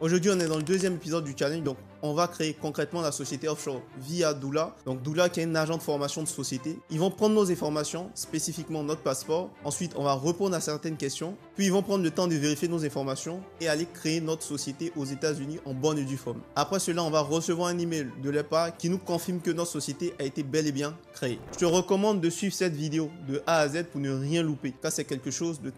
Aujourd'hui, on est dans le deuxième épisode du challenge. Donc, on va créer concrètement la société offshore via Doula. Donc, Doula qui est un agent de formation de société. Ils vont prendre nos informations, spécifiquement notre passeport. Ensuite, on va répondre à certaines questions. Puis, ils vont prendre le temps de vérifier nos informations et aller créer notre société aux États-Unis en bonne et due forme. Après cela, on va recevoir un email de leur part qui nous confirme que notre société a été bel et bien créée. Je te recommande de suivre cette vidéo de A à Z pour ne rien louper, car c'est quelque chose de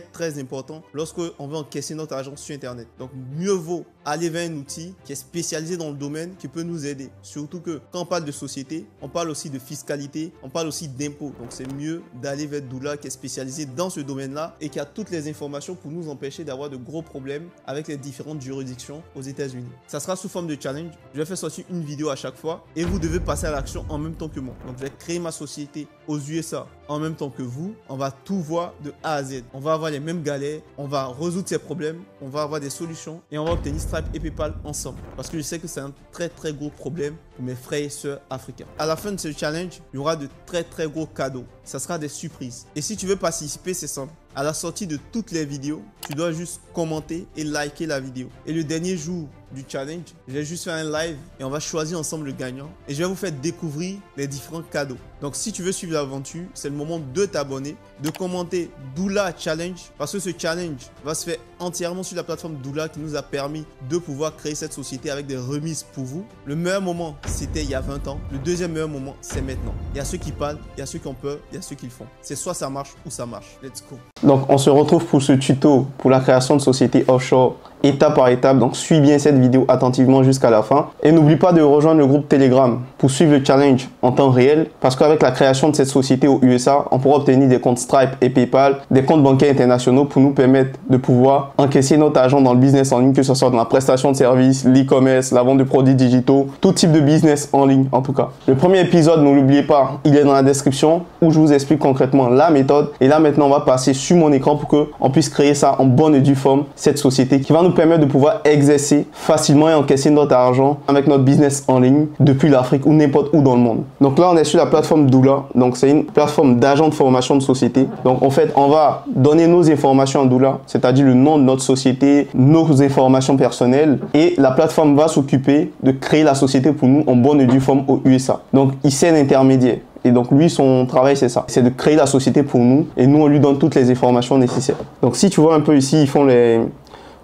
très important lorsqu'on veut encaisser notre argent sur Internet. Donc, mieux vaut aller vers un outil qui est spécialisé dans le domaine, qui peut nous aider. Surtout que quand on parle de société, on parle aussi de fiscalité, on parle aussi d'impôts. Donc, c'est mieux d'aller vers Doula qui est spécialisé dans ce domaine-là et qui a toutes les informations pour nous empêcher d'avoir de gros problèmes avec les différentes juridictions aux États-Unis. Ça sera sous forme de challenge. Je vais faire sortir une vidéo à chaque fois et vous devez passer à l'action en même temps que moi. Donc, je vais créer ma société aux USA en même temps que vous. On va tout voir de A à Z. On va avoir les mêmes galères, on va résoudre ces problèmes, on va avoir des solutions et on va obtenir Stripe et PayPal ensemble. Parce que je sais que c'est un très gros problème pour mes frères et sœurs africains. À la fin de ce challenge, il y aura de très gros cadeaux. Ça sera des surprises. Et si tu veux participer, c'est simple. À la sortie de toutes les vidéos, tu dois juste commenter et liker la vidéo. Et le dernier jour du challenge, je vais juste faire un live et on va choisir ensemble le gagnant. Et je vais vous faire découvrir les différents cadeaux. Donc si tu veux suivre l'aventure, c'est le moment de t'abonner, de commenter Doula Challenge. Parce que ce challenge va se faire entièrement sur la plateforme Doula qui nous a permis de pouvoir créer cette société avec des remises pour vous. Le meilleur moment, c'était il y a 20 ans. Le deuxième meilleur moment, c'est maintenant. Il y a ceux qui parlent, il y a ceux qui ont peur, il y a ceux qui le font. C'est soit ça marche ou ça marche. Let's go. Donc, on se retrouve pour ce tuto pour la création de société offshore étape par étape. Donc, suis bien cette vidéo attentivement jusqu'à la fin. Et n'oublie pas de rejoindre le groupe Telegram pour suivre le challenge en temps réel. Parce qu'avec la création de cette société aux USA, on pourra obtenir des comptes Stripe et PayPal, des comptes bancaires internationaux pour nous permettre de pouvoir encaisser notre argent dans le business en ligne, que ce soit dans la prestation de services, l'e-commerce, la vente de produits digitaux, tout type de business en ligne en tout cas. Le premier épisode, ne l'oubliez pas, il est dans la description où je vous explique concrètement la méthode. Et là maintenant, on va passer sur mon écran pour qu'on puisse créer ça en bonne et due forme, cette société qui va nous permettre de pouvoir exercer facilement et encaisser notre argent avec notre business en ligne depuis l'Afrique ou n'importe où dans le monde. Donc là, on est sur la plateforme Doula. Donc c'est une plateforme d'agent de formation de société. Donc en fait, on va donner nos informations à Doula, c'est-à-dire le nom de notre société, nos informations personnelles, et la plateforme va s'occuper de créer la société pour nous en bonne et due forme aux USA. Donc il sert d'intermédiaire. Et donc lui, son travail, c'est ça. C'est de créer la société pour nous. Et nous, on lui donne toutes les informations nécessaires. Donc si tu vois un peu ici, ils font les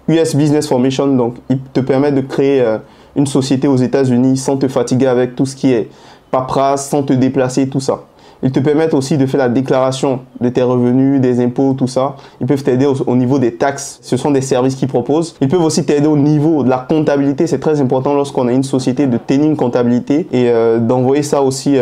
US Business Formation. Donc ils te permettent de créer une société aux États-Unis sans te fatiguer avec tout ce qui est paperasse, sans te déplacer, tout ça. Ils te permettent aussi de faire la déclaration de tes revenus, des impôts, tout ça. Ils peuvent t'aider au niveau des taxes. Ce sont des services qu'ils proposent. Ils peuvent aussi t'aider au niveau de la comptabilité. C'est très important lorsqu'on a une société de tenir une comptabilité et d'envoyer ça aussi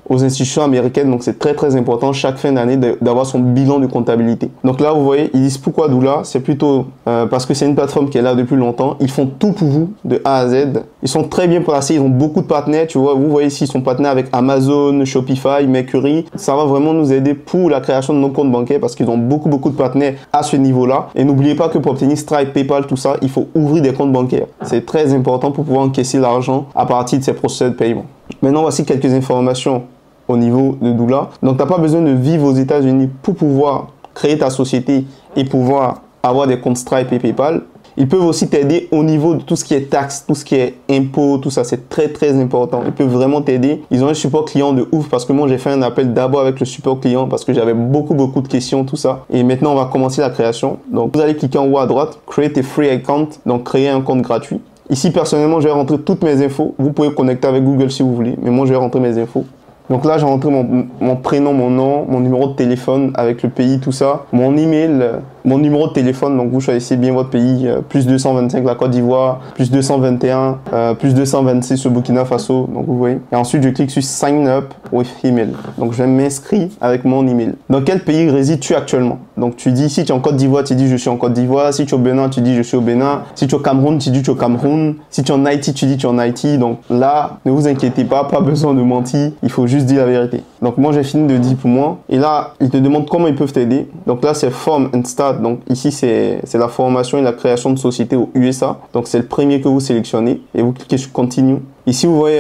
aux institutions américaines. Donc, c'est très important chaque fin d'année d'avoir son bilan de comptabilité. Donc là, vous voyez, ils disent pourquoi Doula. C'est plutôt parce que c'est une plateforme qui est là depuis longtemps. Ils font tout pour vous de A à Z. Ils sont très bien placés. Ils ont beaucoup de partenaires. Tu vois, vous voyez ici, ils sont partenaires avec Amazon, Shopify, Mercury. Ça va vraiment nous aider pour la création de nos comptes bancaires parce qu'ils ont beaucoup de partenaires à ce niveau-là. Et n'oubliez pas que pour obtenir Stripe, PayPal, tout ça, il faut ouvrir des comptes bancaires. C'est très important pour pouvoir encaisser l'argent à partir de ces procédures de paiement. Maintenant, voici quelques informations au niveau de Doula. Donc, tu n'as pas besoin de vivre aux États-Unis pour pouvoir créer ta société et pouvoir avoir des comptes Stripe et PayPal. Ils peuvent aussi t'aider au niveau de tout ce qui est taxes, tout ce qui est impôts, tout ça. C'est très important. Ils peuvent vraiment t'aider. Ils ont un support client de ouf parce que moi, j'ai fait un appel d'abord avec le support client parce que j'avais beaucoup de questions, tout ça. Et maintenant, on va commencer la création. Donc, vous allez cliquer en haut à droite, Create a free account, donc créer un compte gratuit. Ici, personnellement, je vais rentrer toutes mes infos. Vous pouvez connecter avec Google si vous voulez, mais moi, je vais rentrer mes infos. Donc là, j'ai rentré mon prénom, mon nom, mon numéro de téléphone avec le pays, tout ça. Mon email, mon numéro de téléphone. Donc vous choisissez bien votre pays. Plus 225 la Côte d'Ivoire, plus 221, plus 226 le Burkina Faso. Donc vous voyez. Et ensuite, je clique sur Sign up with email. Donc je vais m'inscrire avec mon email. Dans quel pays résides-tu actuellement? Donc tu dis, si tu es en Côte d'Ivoire, tu dis je suis en Côte d'Ivoire. Si tu es au Bénin, tu dis je suis au Bénin. Si tu es au Cameroun, tu dis tu es au Cameroun. Si tu es en Haïti, tu dis tu es en Haïti. Donc là, ne vous inquiétez pas besoin de mentir. Il faut juste dire la vérité. Donc moi, j'ai fini de dire pour moi. Et là, ils te demandent comment ils peuvent t'aider. Donc là, c'est Form and Start. Donc ici, c'est la formation et la création de société aux USA. Donc c'est le premier que vous sélectionnez. Et vous cliquez sur Continue. Ici, vous voyez,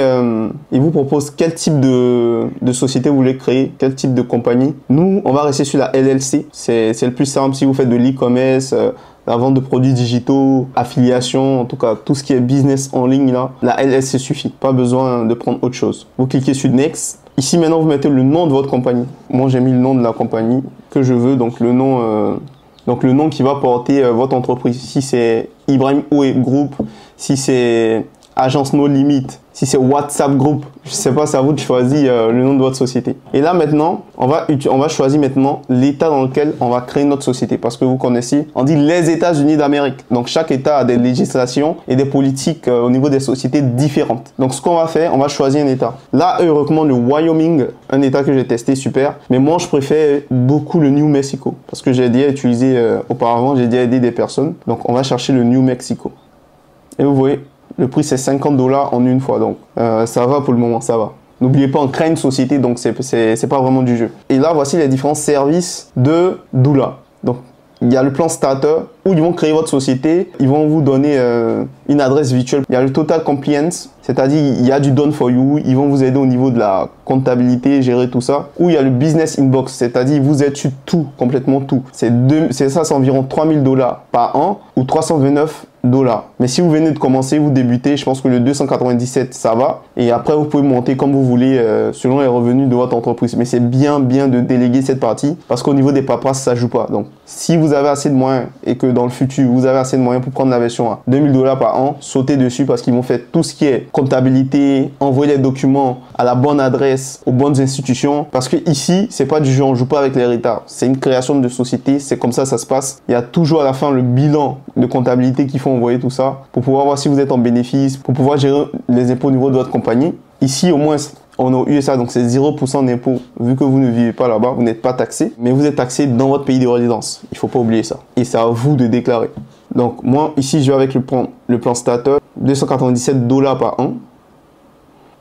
il vous propose quel type de société vous voulez créer, quel type de compagnie. Nous, on va rester sur la LLC. C'est le plus simple si vous faites de l'e-commerce, la vente de produits digitaux, affiliation, en tout cas tout ce qui est business en ligne là, la LLC suffit. Pas besoin de prendre autre chose. Vous cliquez sur Next. Ici maintenant vous mettez le nom de votre compagnie. Moi j'ai mis le nom de la compagnie que je veux, donc le nom qui va porter votre entreprise. Si c'est Ibrahim Oué Group, si c'est Agence No Limit, si c'est WhatsApp Group, je sais pas, c'est à vous de choisir le nom de votre société. Et là maintenant, on va choisir maintenant l'état dans lequel on va créer notre société. Parce que vous connaissez, on dit les États-Unis d'Amérique. Donc chaque État a des législations et des politiques au niveau des sociétés différentes. Donc ce qu'on va faire, on va choisir un État. Là, eux recommandent le Wyoming, un État que j'ai testé, super. Mais moi, je préfère beaucoup le New Mexico. Parce que j'ai déjà utilisé auparavant, j'ai déjà aidé des personnes. Donc on va chercher le New Mexico. Et vous voyez, le prix c'est $50 en une fois, donc ça va pour le moment, ça va. N'oubliez pas, on crée une société, donc c'est pas vraiment du jeu. Et là, voici les différents services de Doula. Donc, il y a le plan starter où ils vont créer votre société, ils vont vous donner une adresse virtuelle. Il y a le total compliance, c'est-à-dire il y a du done for you, ils vont vous aider au niveau de la comptabilité, gérer tout ça. Ou il y a le business inbox, c'est-à-dire vous aident sur tout, complètement tout. C'est environ $3000 par an ou $329. Mais si vous venez de commencer, vous débutez, je pense que le 297 ça va. Et après vous pouvez monter comme vous voulez selon les revenus de votre entreprise. Mais c'est bien de déléguer cette partie parce qu'au niveau des paperasses ça joue pas. Donc si vous avez assez de moyens et que dans le futur vous avez assez de moyens pour prendre la version à $2000 par an, sautez dessus parce qu'ils vont faire tout ce qui est comptabilité, envoyer les documents à la bonne adresse, aux bonnes institutions. Parce que ici c'est pas du jeu, on joue pas avec les retards. C'est une création de société, c'est comme ça se passe. Il y a toujours à la fin le bilan de comptabilité qu'il faut envoyer tout ça pour pouvoir voir si vous êtes en bénéfice, pour pouvoir gérer les impôts au niveau de votre compagnie. Ici au moins on est au USA, donc c'est 0% d'impôt. Vu que vous ne vivez pas là-bas, vous n'êtes pas taxé, mais vous êtes taxé dans votre pays de résidence. Il ne faut pas oublier ça. Et c'est à vous de déclarer. Donc moi ici je vais avec le plan starter, $297 par an.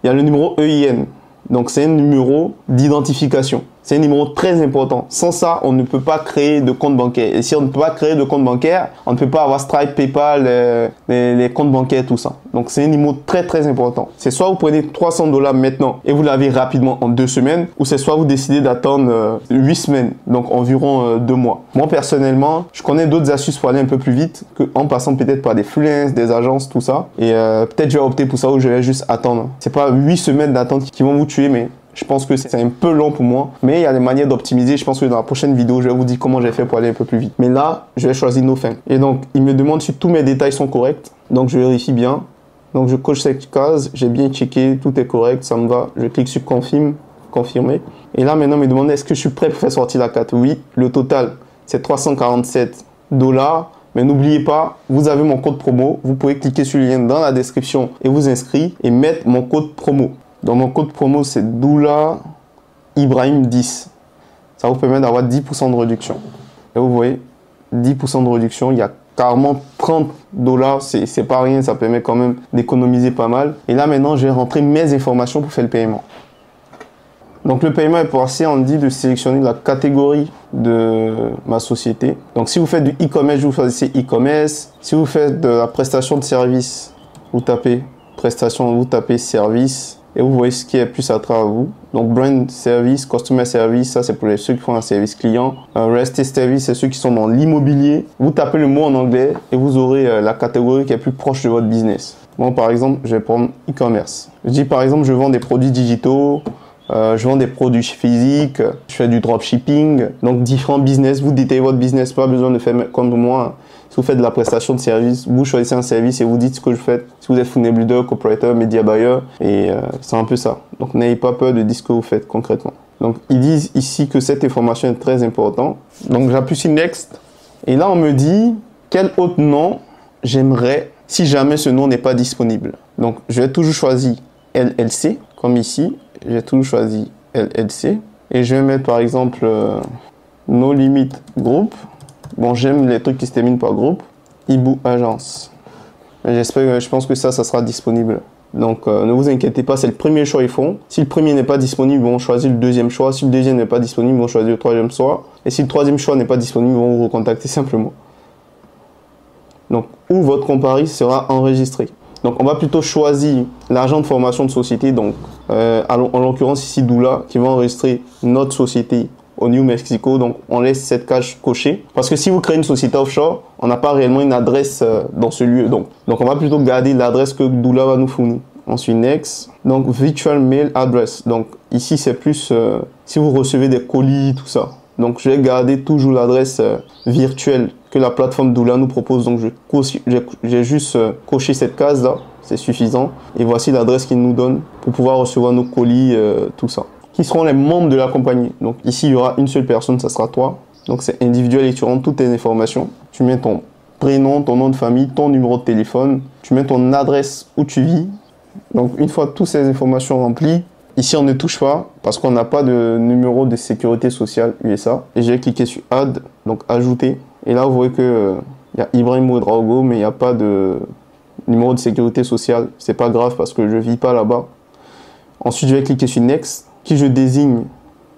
Il y a le numéro EIN. Donc c'est un numéro d'identification. C'est un numéro très important. Sans ça, on ne peut pas créer de compte bancaire. Et si on ne peut pas créer de compte bancaire, on ne peut pas avoir Stripe, PayPal, les comptes bancaires, tout ça. Donc c'est un numéro très important. C'est soit vous prenez $300 maintenant et vous l'avez rapidement en 2 semaines, ou c'est soit vous décidez d'attendre 8 semaines, donc environ 2 mois. Moi personnellement, je connais d'autres astuces pour aller un peu plus vite, en passant peut-être par des freelances, des agences, tout ça. Et peut-être je vais opter pour ça ou je vais juste attendre. C'est pas 8 semaines d'attente qui vont vous tuer, mais je pense que c'est un peu long pour moi, mais il y a des manières d'optimiser. Je pense que dans la prochaine vidéo, je vais vous dire comment j'ai fait pour aller un peu plus vite. Mais là, je vais choisir No Fin. Et donc, il me demande si tous mes détails sont corrects. Donc, je vérifie bien. Donc, je coche cette case. J'ai bien checké. Tout est correct. Ça me va. Je clique sur confirmer. Et là, maintenant, il me demande est-ce que je suis prêt pour faire sortir la carte. Oui, le total, c'est $347. Mais n'oubliez pas, vous avez mon code promo. Vous pouvez cliquer sur le lien dans la description et vous inscrire et mettre mon code promo. Donc mon code promo c'est Doula Ibrahim 10. Ça vous permet d'avoir 10% de réduction. Et vous voyez, 10% de réduction, il y a carrément $30. C'est pas rien, ça permet quand même d'économiser pas mal. Et là maintenant, je vais rentrer mes informations pour faire le paiement. Donc le paiement est passé, on dit de sélectionner la catégorie de ma société. Donc si vous faites du e-commerce, vous choisissez e-commerce. Si vous faites de la prestation de service, vous tapez prestation, vous tapez service. Et vous voyez ce qui est plus à travers vous. Donc, brand service, customer service, ça c'est pour ceux qui font un service client. Real service, c'est ceux qui sont dans l'immobilier. Vous tapez le mot en anglais et vous aurez la catégorie qui est plus proche de votre business. Moi, par exemple, je vais prendre e-commerce. Je dis par exemple, je vends des produits digitaux, je vends des produits physiques, je fais du dropshipping. Donc, différents business. Vous détaillez votre business, pas besoin de faire comme moi. Si vous faites de la prestation de service, vous choisissez un service et vous dites ce que je fais. Si vous êtes funnel builder, operator, media buyer, et c'est un peu ça. Donc n'ayez pas peur de dire ce que vous faites concrètement. Donc ils disent ici que cette information est très importante. Donc j'appuie sur Next. Et là on me dit quel autre nom j'aimerais si jamais ce nom n'est pas disponible. Donc je vais toujours choisir LLC, comme ici. J'ai toujours choisi LLC. Et je vais mettre par exemple No Limit Group. Bon, j'aime les trucs qui se terminent par groupe. Ibu Agence. J'espère, je pense que ça sera disponible. Donc, ne vous inquiétez pas, c'est le premier choix ils font. Si le premier n'est pas disponible, ils vont choisir le deuxième choix. Si le deuxième n'est pas disponible, ils vont choisir le troisième choix. Et si le troisième choix n'est pas disponible, ils vont vous recontacter simplement. Donc, où votre compari sera enregistré. Donc, on va plutôt choisir l'agent de formation de société. Donc, en l'occurrence ici, Doula, qui va enregistrer notre société au New Mexico. Donc, on laisse cette case cochée. Parce que si vous créez une société offshore, on n'a pas réellement une adresse dans ce lieu. Donc, on va plutôt garder l'adresse que Doula va nous fournir. Ensuite, next. Donc, virtual mail address. Donc, ici, c'est plus si vous recevez des colis, tout ça. Donc, je vais garder toujours l'adresse virtuelle que la plateforme Doula nous propose. Donc, j'ai juste coché cette case-là. C'est suffisant. Et voici l'adresse qu'il nous donne pour pouvoir recevoir nos colis, tout ça. Qui seront les membres de la compagnie. Donc, ici, il y aura une seule personne, ça sera toi. Donc, c'est individuel et tu rentres toutes tes informations. Tu mets ton prénom, ton nom de famille, ton numéro de téléphone. Tu mets ton adresse où tu vis. Donc, une fois toutes ces informations remplies, ici, on ne touche pas parce qu'on n'a pas de numéro de sécurité sociale USA. Et j'ai cliqué sur Add, donc Ajouter. Et là, vous voyez que il y a Ibrahim Ouedraogo, mais il n'y a pas de numéro de sécurité sociale. C'est pas grave parce que je ne vis pas là-bas. Ensuite, je vais cliquer sur Next. Qui je désigne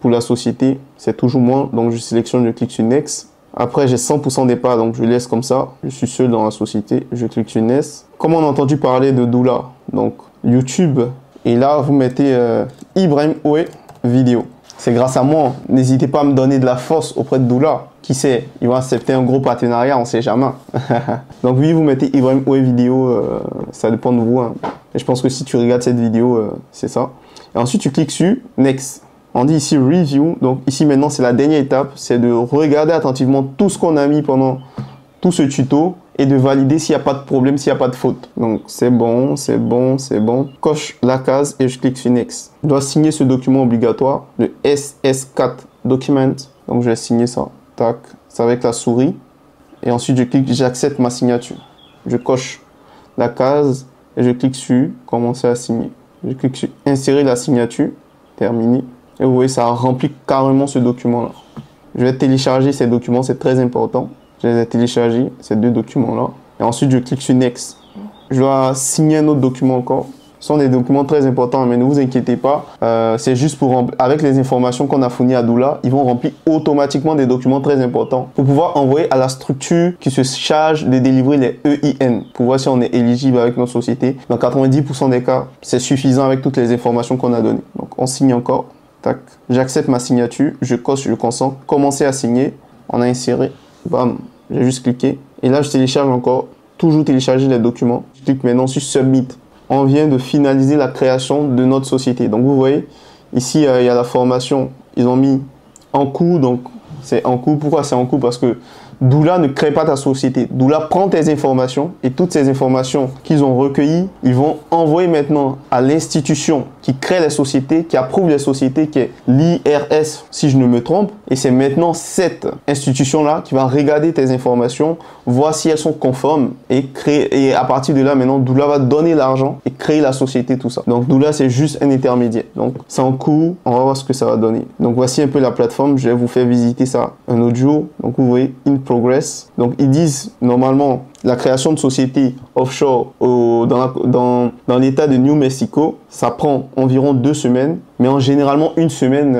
pour la société, c'est toujours moi. Donc, je sélectionne, je clique sur Next. Après, j'ai 100% des parts, donc je laisse comme ça. Je suis seul dans la société. Je clique sur Next. Comment on a entendu parler de Doula? Donc, YouTube. Et là, vous mettez Ibrahim Oué vidéo. C'est grâce à moi. N'hésitez pas à me donner de la force auprès de Doula. Qui sait, ils vont accepter un gros partenariat, on ne sait jamais. Donc oui, vous mettez Ibrahim Oué vidéo, ça dépend de vous. Hein. Et je pense que si tu regardes cette vidéo, c'est ça. Et ensuite, tu cliques sur Next. On dit ici Review. Donc ici, maintenant, c'est la dernière étape. C'est de regarder attentivement tout ce qu'on a mis pendant tout ce tuto et de valider s'il n'y a pas de problème, s'il n'y a pas de faute. Donc c'est bon, c'est bon, c'est bon. Coche la case et je clique sur Next. Je dois signer ce document obligatoire, le SS4 Document. Donc je vais signer ça. Tac, c'est avec la souris. Et ensuite, je clique, j'accepte ma signature. Je coche la case et je clique sur commencer à signer. Je clique sur insérer la signature, terminé. Et vous voyez, ça remplit carrément ce document-là. Je vais télécharger ces documents, c'est très important. Je les ai téléchargés, ces deux documents-là. Et ensuite, je clique sur Next. Je dois signer un autre document encore. Ce sont des documents très importants, mais ne vous inquiétez pas. C'est juste pour avec les informations qu'on a fournies à Doula, ils vont remplir automatiquement des documents très importants pour pouvoir envoyer à la structure qui se charge de délivrer les EIN pour voir si on est éligible avec notre société. Dans 90% des cas, c'est suffisant avec toutes les informations qu'on a données. Donc, on signe encore. Tac. J'accepte ma signature. Je coche, je consens. Commencer à signer. On a inséré. Bam. J'ai juste cliqué. Et là, je télécharge encore. Toujours télécharger les documents. Je clique maintenant sur Submit. On vient de finaliser la création de notre société. Donc, vous voyez, ici, il y a la formation. Ils ont mis en cours. Donc, c'est en cours. Pourquoi c'est en cours? Parce que Doula ne crée pas ta société. Doula prend tes informations et toutes ces informations qu'ils ont recueillies, ils vont envoyer maintenant à l'institution qui crée les sociétés, qui approuve les sociétés, qui est l'IRS, si je ne me trompe. Et c'est maintenant cette institution-là qui va regarder tes informations, voir si elles sont conformes et créer. Et à partir de là, maintenant, Doula va donner l'argent et créer la société, tout ça. Donc, Doula, c'est juste un intermédiaire. Donc, c'est en cours. On va voir ce que ça va donner. Donc, voici un peu la plateforme. Je vais vous faire visiter ça. Un audio. Donc, vous voyez, in progress. Donc, ils disent normalement la création de sociétés offshore dans l'état de New Mexico, ça prend environ 2 semaines, mais en généralement 1 semaine,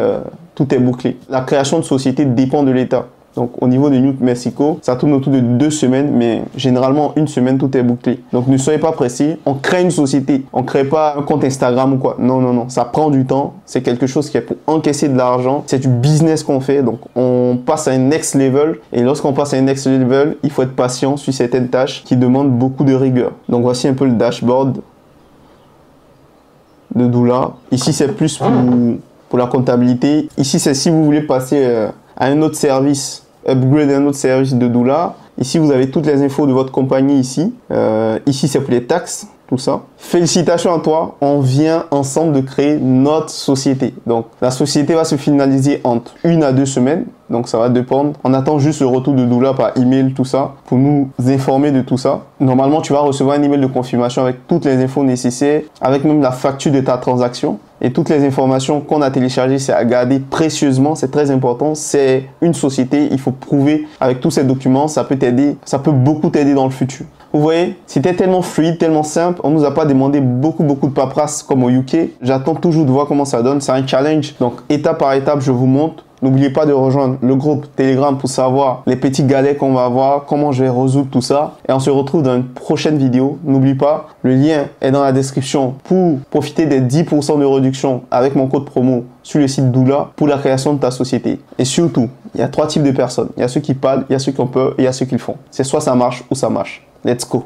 tout est bouclé. La création de société dépend de l'état. Donc, au niveau de New Mexico, ça tourne autour de 2 semaines, mais généralement, 1 semaine, tout est bouclé. Donc, ne soyez pas pressés. On crée une société. On ne crée pas un compte Instagram ou quoi. Non, non, non. Ça prend du temps. C'est quelque chose qui est pour encaisser de l'argent. C'est du business qu'on fait. Donc, on passe à un next level. Et lorsqu'on passe à un next level, il faut être patient sur certaines tâches qui demandent beaucoup de rigueur. Donc, voici un peu le dashboard de Doula. Ici, c'est plus pour la comptabilité. Ici, c'est si vous voulez passer à un autre service, upgrade un autre service de Doula. Ici, vous avez toutes les infos de votre compagnie ici. Ici, c'est pour les taxes, tout ça. Félicitations à toi. On vient ensemble de créer notre société. Donc, la société va se finaliser entre 1 à 2 semaines. Donc, ça va dépendre. On attend juste le retour de Doula par email, tout ça, pour nous informer de tout ça. Normalement, tu vas recevoir un email de confirmation avec toutes les infos nécessaires, avec même la facture de ta transaction. Et toutes les informations qu'on a téléchargées, c'est à garder précieusement, c'est très important. C'est une société, il faut prouver avec tous ces documents, ça peut t'aider, ça peut beaucoup t'aider dans le futur. Vous voyez, c'était tellement fluide, tellement simple. On nous a pas demandé beaucoup de paperasse comme au UK. J'attends toujours de voir comment ça donne. C'est un challenge. Donc, étape par étape, je vous montre. N'oubliez pas de rejoindre le groupe Telegram pour savoir les petits galets qu'on va avoir, comment je vais résoudre tout ça. Et on se retrouve dans une prochaine vidéo. N'oublie pas, le lien est dans la description pour profiter des 10% de réduction avec mon code promo sur le site Doula pour la création de ta société. Et surtout, il y a 3 types de personnes. Il y a ceux qui parlent, il y a ceux qui ont peur et il y a ceux qui le font. C'est soit ça marche ou ça marche. Let's go.